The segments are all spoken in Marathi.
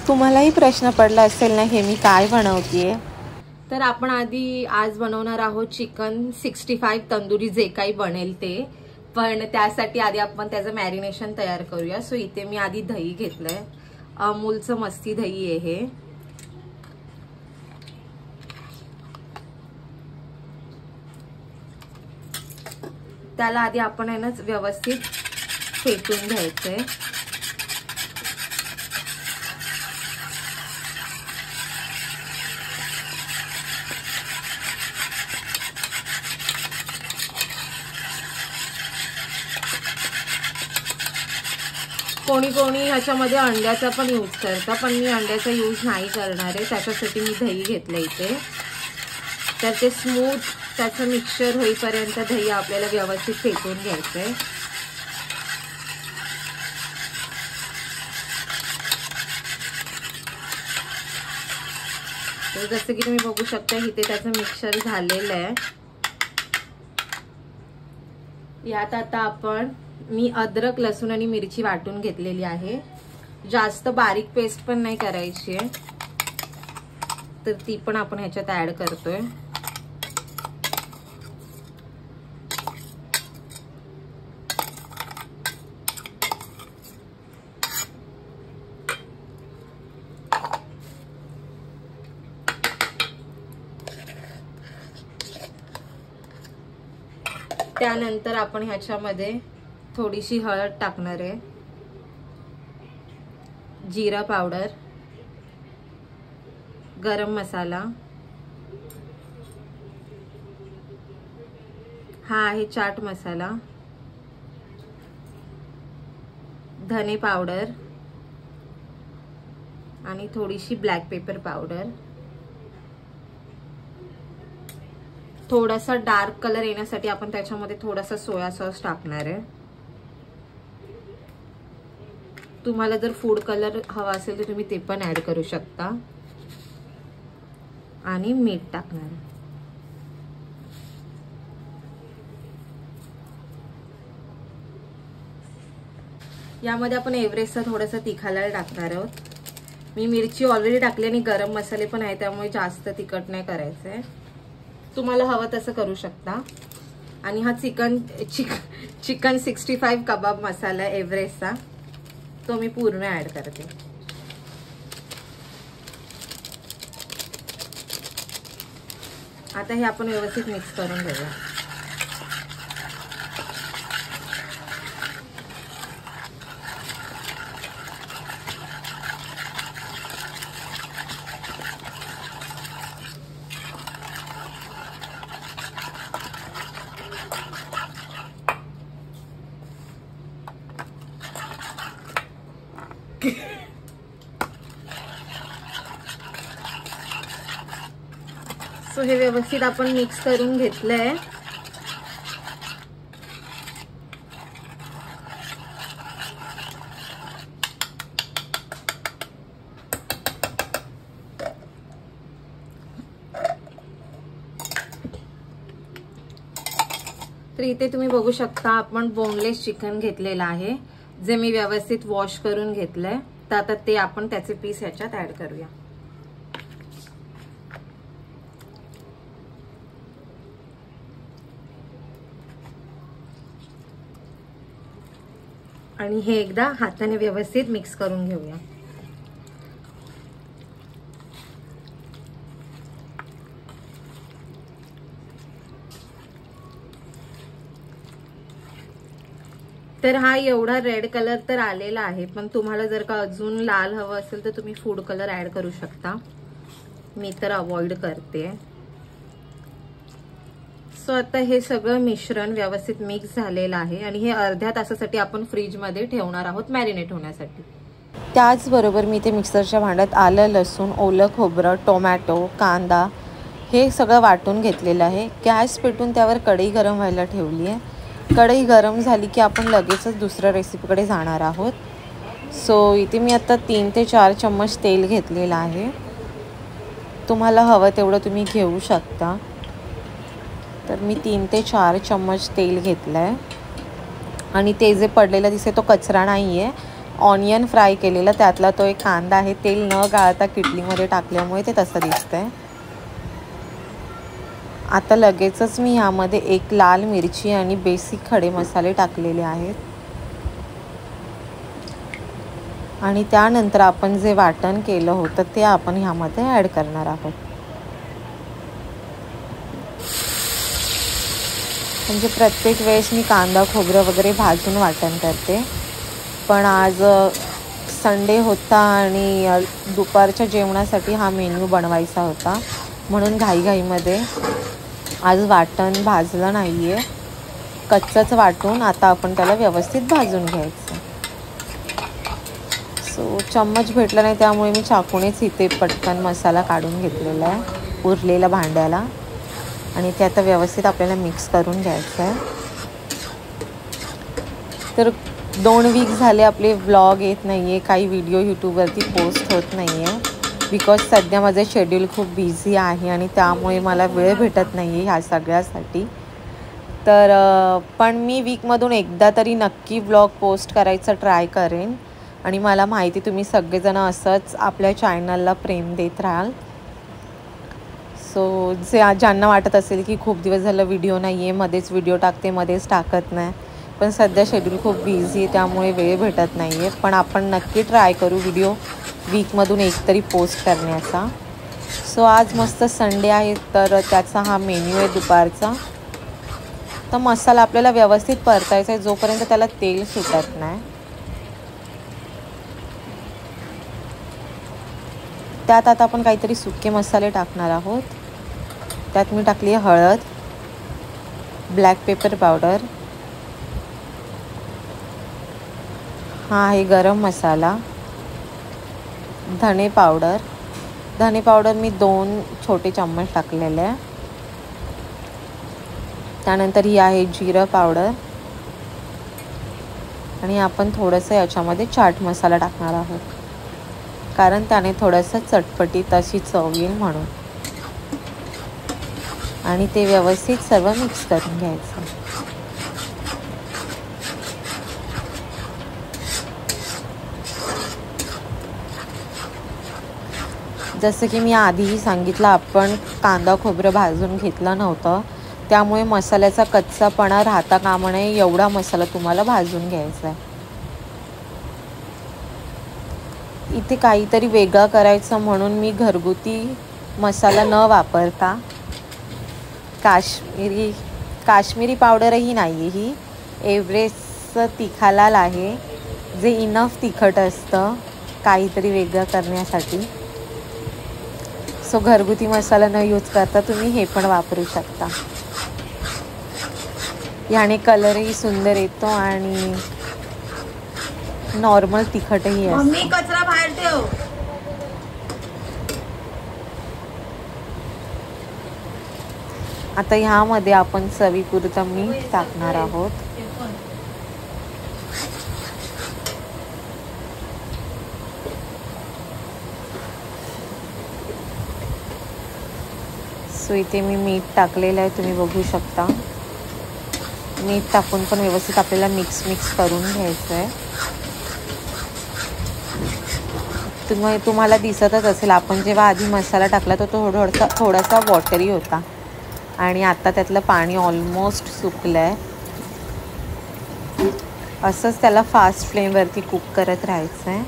तुम्हालाही प्रश्न पडला असेल ना हे मी काय बनवतेय, तर आपण आधी आज बनवणार आहोत चिकन 65 तंदुरी, जे काही बनेल ते. पण त्यासाठी आधी आपण त्याचं मॅरिनेशन तयार करूया. सो इथे मी आधी दही घेतलंय, अमूलचं मस्ती दही आहे हे. त्याला आधी आपण आहे ना व्यवस्थित फेटून घ्यायचंय. कोणी कोणी ह्याच्यामध्ये अंड्याचा पण यूज करतं, पण मी अंड्याचा यूज नाही करणार आहे. त्याच्यासाठी मी दही घेतलं इथे. तर ते स्मूथ त्याचं मिक्सचर होईपर्यंत दही आपल्याला व्यवस्थित फेटून घ्यायचंय. तर जसं की तुम्ही बघू शकता इथे त्याचं मिक्सचर झालेलं आहे. यात आता आपण मी अद्रक, लसूण आणि मिरची वाटून घेतलेली आहे. जास्त बारीक पेस्ट पण नाही करायची आहे, तर ती पण आपण ह्याच्यात ऍड करतोय. त्यानंतर आपण ह्याच्यामध्ये थोडीशी हळद टाकणार आहे, जिरा पावडर, गरम मसाला, हा आहे चाट मसाला, धने पावडर आणि थोडीशी ब्लॅक पेपर पावडर. थोडासा डार्क कलर येण्यासाठी आपण त्याच्यामध्ये थोडासा सोया सॉस टाकणार आहे. तुम्हाला जर फूड कलर हवा असेल तर तुम्ही ते पण ऍड करू शकता. आणि मीठ टाकणार आहे. यामध्ये आपण एव्हरेस्टचा थोडासा तिखाला टाकणार आहोत. मी मिरची ऑलरेडी टाकली आणि गरम मसाले पण आहे, त्यामुळे जास्त तिखट नाही करायचंय. तुम्हाला हवं तसं करू शकता. आणि हा चिकन 65 कबाब मसाला एव्हरेस्टचा, तो मी पूर्ण ऍड करते. आता हे आपण व्यवस्थित मिक्स करून घेऊया. सो हे व्यवस्थित आपण मिक्स करून घेतलंय. तर इथे तुम्ही बघू शकता आपण बोनलेस चिकन घेतलेलं आहे, जे मी व्यवस्थित वॉश करून घेतलंय. तर आता ते आपण त्याचे पीस ह्याच्यात ऍड करूया. आणि हे एकदा हाताने व्यवस्थित मिक्स करून घेऊया. तर हा एवढा रेड कलर तर आलेला आहे, पण तुम्हाला जर का अजून लाल हवं असेल तर तुम्ही फूड कलर ऍड करू शकता. मी तर अवॉइड करते. सो आता हे सगळं मिश्रण व्यवस्थित मिक्स झालेलं आहे आणि हे अर्ध्या तासासाठी आपण फ्रीजमध्ये ठेवणार आहोत मॅरिनेट होण्यासाठी. त्याचबरोबर मी ते मिक्सरच्या भांड्यात आलं, लसूण, ओलं खोबरं, टोमॅटो, कांदा हे सगळं वाटून घेतलेलं आहे. गॅस पेटून त्यावर कढई गरम व्हायला ठेवली आहे. कढई गरम झाली की आपण लगेचच दुसऱ्या रेसिपीकडे जाणार आहोत. सो इथे मी आता 3 ते 4 चम्मच तेल घेतलेलं आहे. तुम्हाला हवं तेवढं तुम्ही घेऊ शकता. तर मी 3 ते 4 चम्मच तेल घेतलं आहे आणि ते जे पडलेलं दिसते तो कचरा नाही आहे, ऑनियन फ्राय केलेलं, त्यातला तो एक कांदा आहे. तेल न गाळता किटलीमध्ये टाकल्यामुळे ते तसं दिसतंय. आता लगेचच मी ह्यामध्ये एक लाल मिरची आणि बेसिक खडे मसाले टाकलेले आहेत. आणि त्यानंतर आपण जे वाटण केलं होतं ते आपण ह्यामध्ये ॲड करणार आहोत. म्हणजे प्रत्येक वेळेस मी कांदा खोबरं वगैरे भाजून वाटण करते, पण आज संडे होता आणि दुपारच्या जेवणासाठी हा मेन्यू बनवायचा होता, म्हणून घाईघाईमध्ये आज वाटण भाजलं नाही आहे. कच्चंच वाटून आता आपण त्याला व्यवस्थित भाजून घ्यायचं. सो चम्मच भेटला नाही, त्यामुळे मी चाकूनेच इथे पटकन मसाला काढून घेतलेला आहे उरलेल्या भांड्याला. आणि ते आता व्यवस्थित आपल्याला मिक्स करून घ्यायचं आहे. तर 2 वीक झाले आपले व्लॉग येत नाही आहे, काही व्हिडिओ यूट्यूबवरती पोस्ट होत नाही आहे. बिकॉज सध्या माझं शेड्यूल खूप बिझी आहे आणि त्यामुळे मला वेळ भेटत नाही आहे ह्या सगळ्यासाठी. तर पण मी वीकमधून एकदा तरी नक्की व्लॉग पोस्ट करायचं ट्राय करेन. आणि मला माहिती तुम्ही सगळेजण असंच आपल्या चॅनलला प्रेम देत राहाल. सो ज्यांना वाटत असेल की खूप दिवस झालं व्हिडिओ नाही आहे, मध्येच व्हिडिओ टाकते मध्येच टाकत नाही, पण सध्या शेड्यूल खूप बिझी आहे त्यामुळे वेळ भेटत नाही आहे. पण आपण नक्की ट्राय करू व्हिडिओ वीकमधून एक तरी पोस्ट करण्याचा. सो आज मस्त संडे आहे तर त्याचा हा मेन्यू आहे दुपारचा. तर मसाला आपल्याला व्यवस्थित परतायचा आहे जोपर्यंत त्याला तेल सुटत नाही. त्यात आता आपण काहीतरी सुके मसाले टाकणार आहोत. त्यात मी टाकली आहे हळद, ब्लॅक पेपर पावडर, हा आहे गरम मसाला, धने पावडर मी 2 छोटे चम्मच टाकलेले आहे. त्यानंतर ही आहे जिरं पावडर आणि आपण थोडंसं याच्यामध्ये चाट मसाला टाकणार आहोत, कारण त्याने थोडंसं चटपटीत अशी चव येईल म्हणून. आणि ते व्यवस्थित सर्व मिक्स करून घ्यायचं. जसं की मी आधीही सांगितलं, आपण कांदा खोबरं भाजून घेतलं नव्हतं, त्यामुळे मसाल्याचा कच्चापणा राहता कामा नये एवढा मसाला तुम्हाला भाजून घ्यायचा आहे. इथे काहीतरी वेगळं करायचं म्हणून मी घरगुती मसाला न वापरता काश्मीरी पावडरही नाही, ही एव्हरेस्टचं तिखालाल आहे, जे इनफ तिखट असतं काहीतरी वेगळं करण्यासाठी. सो घरगुती मसाला न यूज करता तुम्ही हे पण वापरू शकता. याने कलरही सुंदर येतो आणि नॉर्मल तिखटही असतं. कचरा बाहेर ठेव. आता ह्यामध्ये आपण चवीपुरतं मीठ टाकणार आहोत. सो इथे मी मीठ टाकलेलं आहे, तुम्ही बघू शकता. मीठ टाकून पण व्यवस्थित आपल्याला मिक्स करून घ्यायचं आहे. तुम्हाला दिसतच असेल, आपण जेव्हा आधी मसाला टाकला तर तो थोडासा वॉटरी होता आणि आता त्यातलं पाणी ऑलमोस्ट सुकलं आहे. असंच त्याला फास्ट फ्लेमवरती कुक करत राहायचं आहे.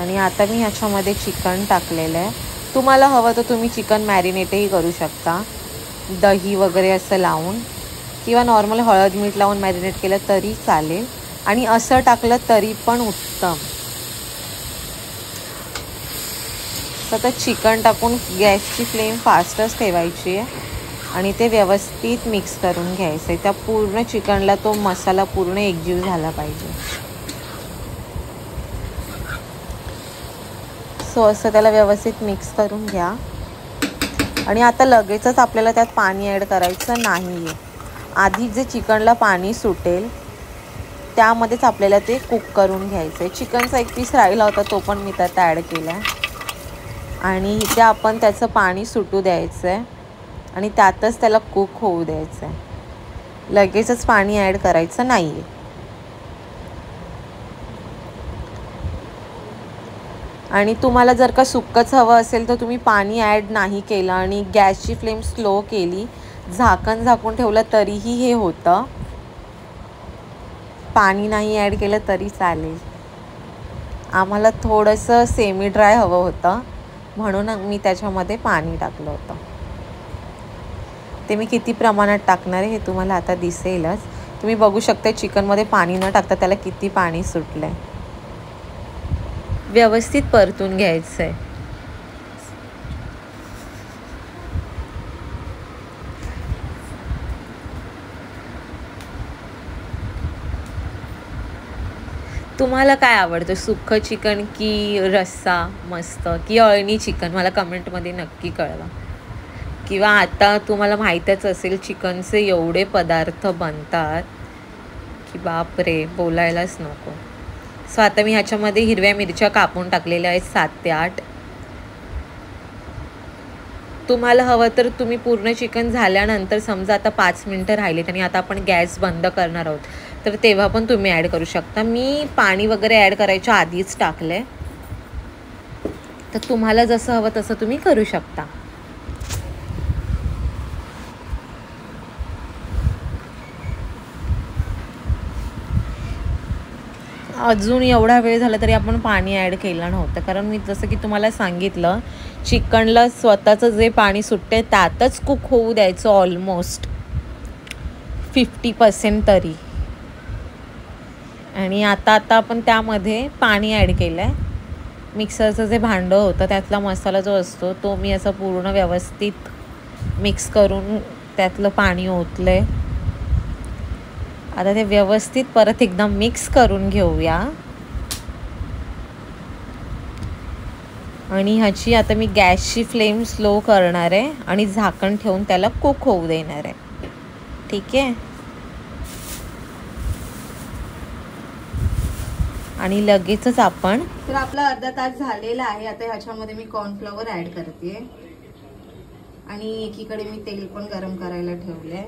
आणि आता मी ह्याच्यामध्ये चिकन टाकलेलं आहे. तुम्हाला हवं तर तुम्ही चिकन मॅरिनेटही करू शकता, दही वगैरे असं लावून, किंवा नॉर्मल हळद मीठ लावून मॅरिनेट केलं तरी चालेल, आणि असं टाकलं तरी पण उत्तम. तर चिकन टाकून गॅसची फ्लेम फास्टच ठेवायची आहे आणि ते व्यवस्थित मिक्स करून घ्यायचं आहे. त्या पूर्ण चिकनला तो मसाला पूर्ण एकजीव झाला पाहिजे. सो असं त्याला व्यवस्थित मिक्स करून घ्या. आणि आता लगेचच आपल्याला त्यात पाणी ॲड करायचं नाही आहे. आधी जे चिकनला पाणी सुटेल त्यामध्येच आपल्याला ते कुक करून घ्यायचं आहे. चिकनचा एक पीस राहिला होता, तो पण मी त्यात ॲड केला आहे. आणि इथे आपण त्याचं पाणी सुटू द्यायचं आहे आणि त्यातच त्याला कुक होऊ द्यायचं आहे. लगेचच पाणी ॲड करायचं नाही आहे. आणि तुम्हाला जर का सुक्कच हवं असेल तर तुम्ही पाणी ॲड नाही केलं आणि गॅसची फ्लेम स्लो केली, झाकण झाकून ठेवलं तरीही हे होतं. पाणी नाही ॲड केलं तरी चालेल. आम्हाला थोडंसं सेमी ड्राय हवं होतं म्हणून मी त्याच्यामध्ये पाणी टाकलं होतं. ते मी किती प्रमाणात टाकणार आहे हे तुम्हाला आता दिसेलच. तुम्ही बघू शकता चिकनमध्ये पाणी न टाकता त्याला किती पाणी सुटलं आहे. व्यवस्थित परतून घ्यायचं आहे. तुम्हाला काय आवडतं, सुक्कं चिकन की रस्सा मस्त की अळणी चिकन? मला कमेंटमध्ये नक्की कळवा. किंवा आता तुम्हाला माहीतच असेल चिकनचे एवढे पदार्थ बनतात की बापरे, बोलायलाच नको. सो आता मी ह्याच्यामध्ये हिरव्या मिरच्या कापून टाकलेल्या आहेत 7 ते 8. तुम्हाला हवं तर तुम्ही पूर्ण चिकन झाल्यानंतर समजा आता 5 मिनटं राहिलेत आणि आता आपण गॅस बंद करणार आहोत तर तेव्हा पण तुम्ही ॲड करू शकता. मी पाणी वगैरे ॲड करायच्या आधीच टाकलं आहे, तर तुम्हाला जसं हवं तसं तुम्ही करू शकता. अजून एवढा वेळ झाला तरी आपण पाणी ॲड केलं नव्हतं, कारण मी जसं की तुम्हाला सांगितलं चिकनला स्वतःचं जे पाणी सुटते त्यातच कुक होऊ द्यायचं ऑलमोस्ट 50% तरी. आणि आता आपण त्यामध्ये पाणी ॲड केलं आहे. मिक्सरचं जे भांडं होतं त्यातला मसाला जो असतो तो मी असं पूर्ण व्यवस्थित मिक्स करून त्यातलं पाणी ओतलं आहे. आता ते व्यवस्थित परत एकदा मिक्स करून घेऊया. आणि ह्याची आता मी गॅसची फ्लेम स्लो करणार आहे आणि झाकण ठेवून त्याला कुक होऊ देणार आहे. ठीक आहे. आणि लगेचच आपण तर आपला अर्धा तास झालेला आहे. आता ह्याच्यामध्ये मी कॉर्नफ्लॉवर ॲड करते आणि एकीकडे मी तेल पण गरम करायला ठेवलंय.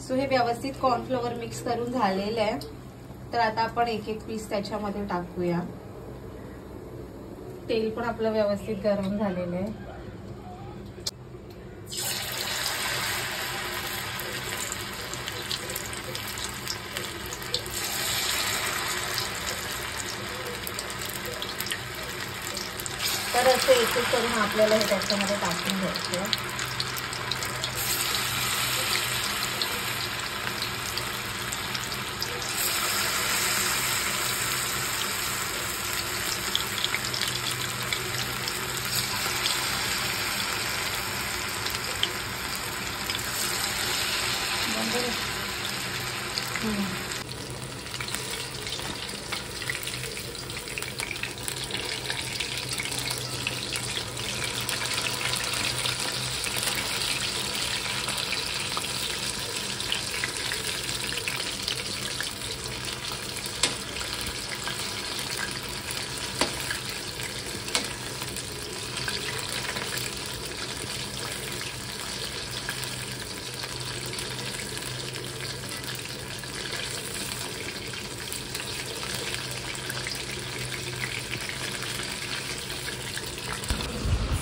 सो हे व्यवस्थित कॉर्नफ्लॉवर मिक्स करून झालेलं आहे. तर आता आपण एक एक पीस त्याच्यामध्ये टाकूया. तेल पण आपलं व्यवस्थित गरम झालेलं आहे. तर असं एक एक करून आपल्याला हे त्याच्यामध्ये टाकून घ्यायचं.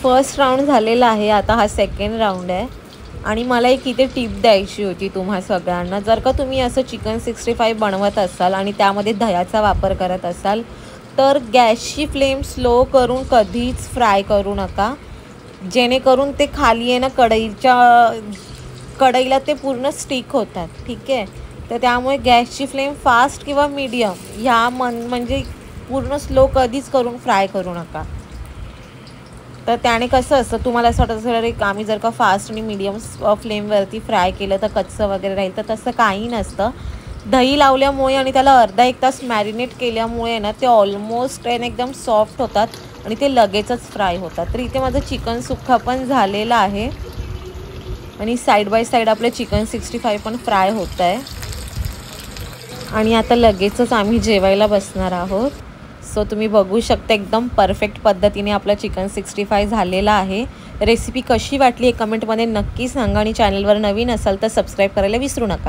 फर्स्ट राऊंड झालेला आहे. आता हा सेकंड राऊंड आहे. आणि मला एक इथे टिप द्यायची होती तुम्हा सगळ्यांना. जर का तुम्ही असं चिकन 65 बनवत असाल आणि त्यामध्ये दह्याचा वापर करत असाल तर गॅसची फ्लेम स्लो करून कधीच फ्राय करू नका, जेणेकरून ते खाली आहे ना कढईला ते पूर्ण स्टिक होतात. ठीक आहे. तर त्यामुळे गॅसची फ्लेम फास्ट किंवा मीडियम ह्या म्हणजे पूर्ण स्लो कधीच करून फ्राय करू नका. तर त्याने कसं असतं, तुम्हाला असं वाटत असेल अरे आम्ही जर का फास्ट आणि मीडियम फ्लेमवरती फ्राय केलं तर कच्चं वगैरे राहील, तर तसं काही नसतं. दही लावल्यामुळे आणि त्याला अर्धा एक तास मॅरिनेट केल्यामुळे ना ते ऑलमोस्ट एकदम सॉफ्ट होतात आणि ते लगेचच फ्राय होतात. तर इथे माझं चिकन सुक्का पण झालेलं आहे आणि साईड बाय साईड आपलं चिकन 65 पण फ्राय होत आहे आणि आता लगेचच आम्ही जेवायला बसणार आहोत. सो तुम्ही बघू शकता एकदम परफेक्ट पद्धतीने आपलं चिकन 65 झालेलं आहे. रेसिपी कशी वाटली हे कमेंटमध्ये नक्की सांगा आणि चॅनलवर नवीन असाल तर सबस्क्राईब करायला विसरू नका.